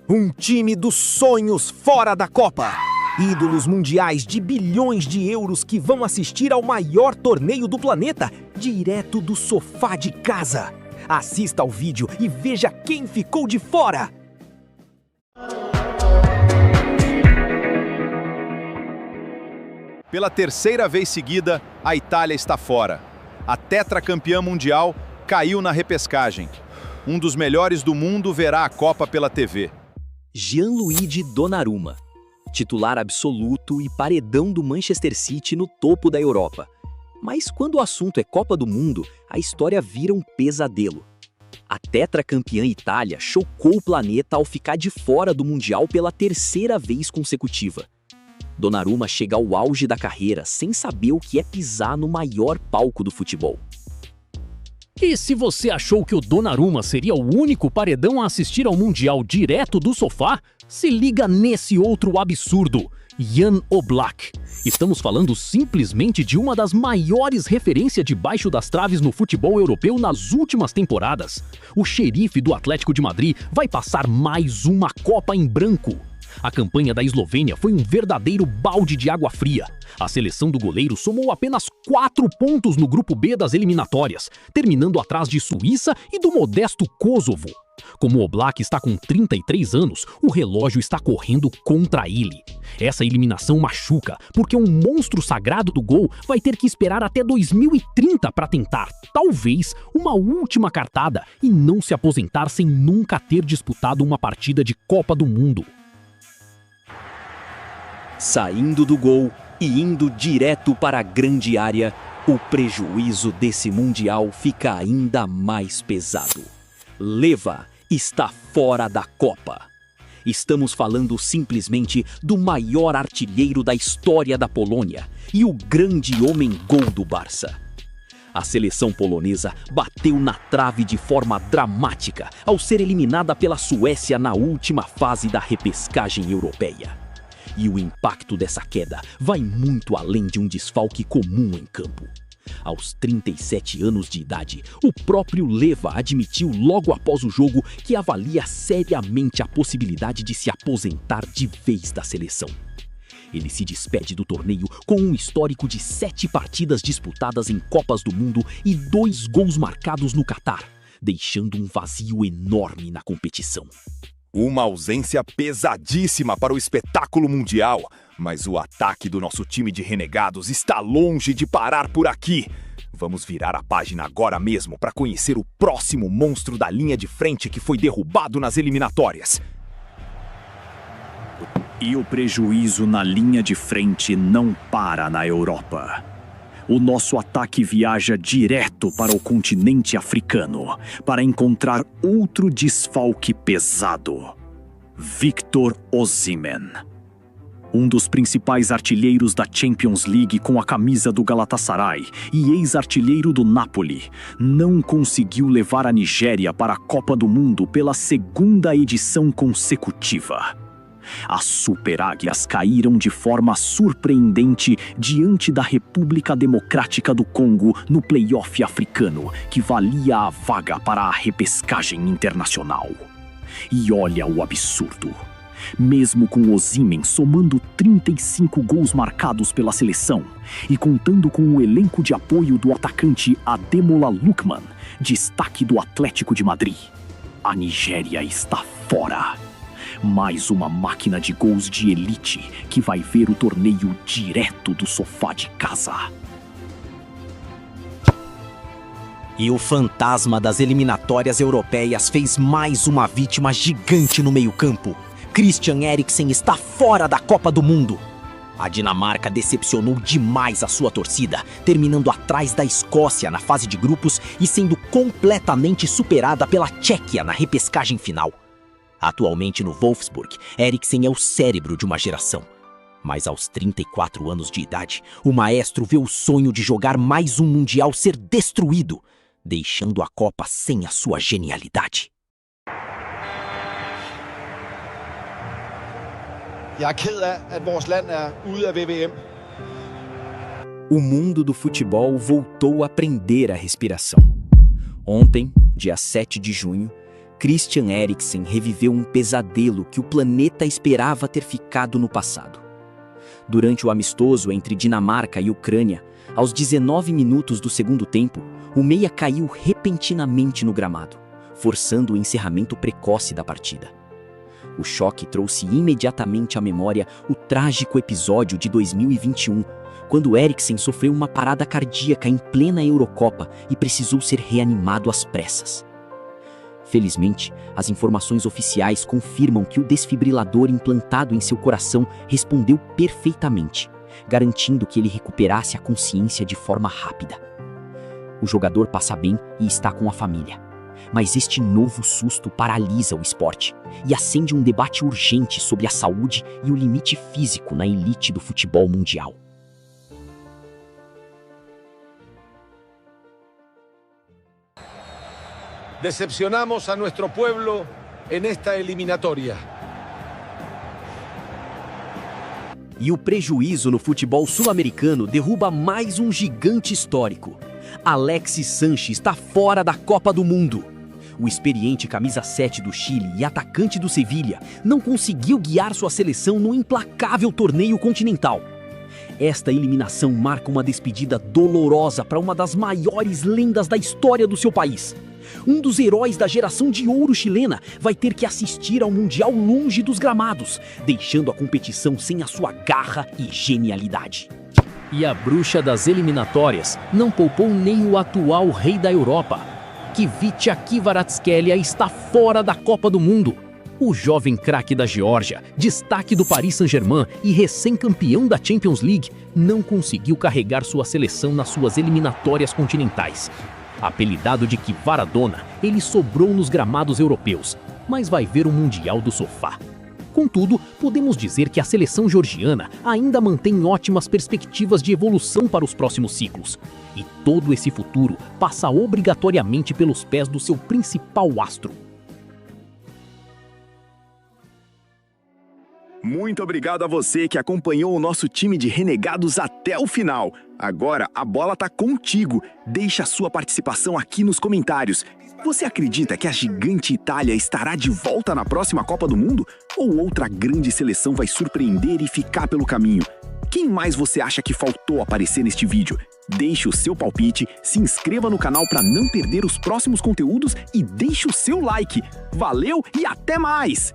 Um time dos sonhos fora da Copa. Ídolos mundiais de bilhões de euros que vão assistir ao maior torneio do planeta, direto do sofá de casa. Assista ao vídeo e veja quem ficou de fora. Pela terceira vez seguida, a Itália está fora. A tetracampeã mundial caiu na repescagem. Um dos melhores do mundo verá a Copa pela TV. Gianluigi Donnarumma, titular absoluto e paredão do Manchester City no topo da Europa. Mas quando o assunto é Copa do Mundo, a história vira um pesadelo. A tetracampeã Itália chocou o planeta ao ficar de fora do Mundial pela terceira vez consecutiva. Donnarumma chega ao auge da carreira sem saber o que é pisar no maior palco do futebol. E se você achou que o Donnarumma seria o único paredão a assistir ao Mundial direto do sofá, se liga nesse outro absurdo, Jan Oblak. Estamos falando simplesmente de uma das maiores referências debaixo das traves no futebol europeu nas últimas temporadas. O xerife do Atlético de Madrid vai passar mais uma Copa em branco. A campanha da Eslovênia foi um verdadeiro balde de água fria. A seleção do goleiro somou apenas 4 pontos no grupo B das eliminatórias, terminando atrás de Suíça e do modesto Kosovo. Como Oblak está com 33 anos, o relógio está correndo contra ele. Essa eliminação machuca, porque um monstro sagrado do gol vai ter que esperar até 2030 para tentar, talvez, uma última cartada e não se aposentar sem nunca ter disputado uma partida de Copa do Mundo. Saindo do gol e indo direto para a grande área, o prejuízo desse Mundial fica ainda mais pesado. Leva está fora da Copa. Estamos falando simplesmente do maior artilheiro da história da Polônia e o grande homem-gol do Barça. A seleção polonesa bateu na trave de forma dramática ao ser eliminada pela Suécia na última fase da repescagem europeia. E o impacto dessa queda vai muito além de um desfalque comum em campo. Aos 37 anos de idade, o próprio Leva admitiu logo após o jogo que avalia seriamente a possibilidade de se aposentar de vez da seleção. Ele se despede do torneio com um histórico de 7 partidas disputadas em Copas do Mundo e 2 gols marcados no Catar, deixando um vazio enorme na competição. Uma ausência pesadíssima para o espetáculo mundial, mas o ataque do nosso time de renegados está longe de parar por aqui. Vamos virar a página agora mesmo para conhecer o próximo monstro da linha de frente que foi derrubado nas eliminatórias. E o prejuízo na linha de frente não para na Europa. O nosso ataque viaja direto para o continente africano para encontrar outro desfalque pesado. Victor Osimhen. Um dos principais artilheiros da Champions League com a camisa do Galatasaray e ex-artilheiro do Napoli, não conseguiu levar a Nigéria para a Copa do Mundo pela 2ª edição consecutiva. As Super Águias caíram de forma surpreendente diante da República Democrática do Congo no play-off africano, que valia a vaga para a repescagem internacional. E olha o absurdo. Mesmo com Osimhen somando 35 gols marcados pela seleção e contando com o elenco de apoio do atacante Ademola Lookman, destaque do Atlético de Madrid, a Nigéria está fora. Mais uma máquina de gols de elite que vai ver o torneio direto do sofá de casa. E o fantasma das eliminatórias europeias fez mais uma vítima gigante no meio-campo. Christian Eriksen está fora da Copa do Mundo. A Dinamarca decepcionou demais a sua torcida, terminando atrás da Escócia na fase de grupos e sendo completamente superada pela Tchequia na repescagem final. Atualmente no Wolfsburg, Eriksen é o cérebro de uma geração. Mas aos 34 anos de idade, o maestro vê o sonho de jogar mais um Mundial ser destruído, deixando a Copa sem a sua genialidade. Jeg er ked af, at vores land er ude af VVM. O mundo do futebol voltou a prender a respiração. Ontem, dia 7 de junho, Christian Eriksen reviveu um pesadelo que o planeta esperava ter ficado no passado. Durante o amistoso entre Dinamarca e Ucrânia, aos 19 minutos do segundo tempo, o meia caiu repentinamente no gramado, forçando o encerramento precoce da partida. O choque trouxe imediatamente à memória o trágico episódio de 2021, quando Eriksen sofreu uma parada cardíaca em plena Eurocopa e precisou ser reanimado às pressas. Felizmente, as informações oficiais confirmam que o desfibrilador implantado em seu coração respondeu perfeitamente, garantindo que ele recuperasse a consciência de forma rápida. O jogador passa bem e está com a família. Mas este novo susto paralisa o esporte e acende um debate urgente sobre a saúde e o limite físico na elite do futebol mundial. Decepcionamos a nuestro pueblo en esta eliminatoria. E o prejuízo no futebol sul-americano derruba mais um gigante histórico. Alexis Sánchez está fora da Copa do Mundo. O experiente camisa 7 do Chile e atacante do Sevilha não conseguiu guiar sua seleção no implacável torneio continental. Esta eliminação marca uma despedida dolorosa para uma das maiores lendas da história do seu país. Um dos heróis da geração de ouro chilena vai ter que assistir ao Mundial longe dos gramados, deixando a competição sem a sua garra e genialidade. E a bruxa das eliminatórias não poupou nem o atual rei da Europa. Kvicha Kvaratskhelia está fora da Copa do Mundo. O jovem craque da Geórgia, destaque do Paris Saint-Germain e recém-campeão da Champions League, não conseguiu carregar sua seleção nas suas eliminatórias continentais. Apelidado de Kvaradona, ele sobrou nos gramados europeus, mas vai ver o Mundial do sofá. Contudo, podemos dizer que a seleção georgiana ainda mantém ótimas perspectivas de evolução para os próximos ciclos. E todo esse futuro passa obrigatoriamente pelos pés do seu principal astro. Muito obrigado a você que acompanhou o nosso time de renegados até o final. Agora a bola tá contigo. Deixa a sua participação aqui nos comentários. Você acredita que a gigante Itália estará de volta na próxima Copa do Mundo? Ou outra grande seleção vai surpreender e ficar pelo caminho? Quem mais você acha que faltou aparecer neste vídeo? Deixe o seu palpite, se inscreva no canal para não perder os próximos conteúdos e deixe o seu like. Valeu e até mais!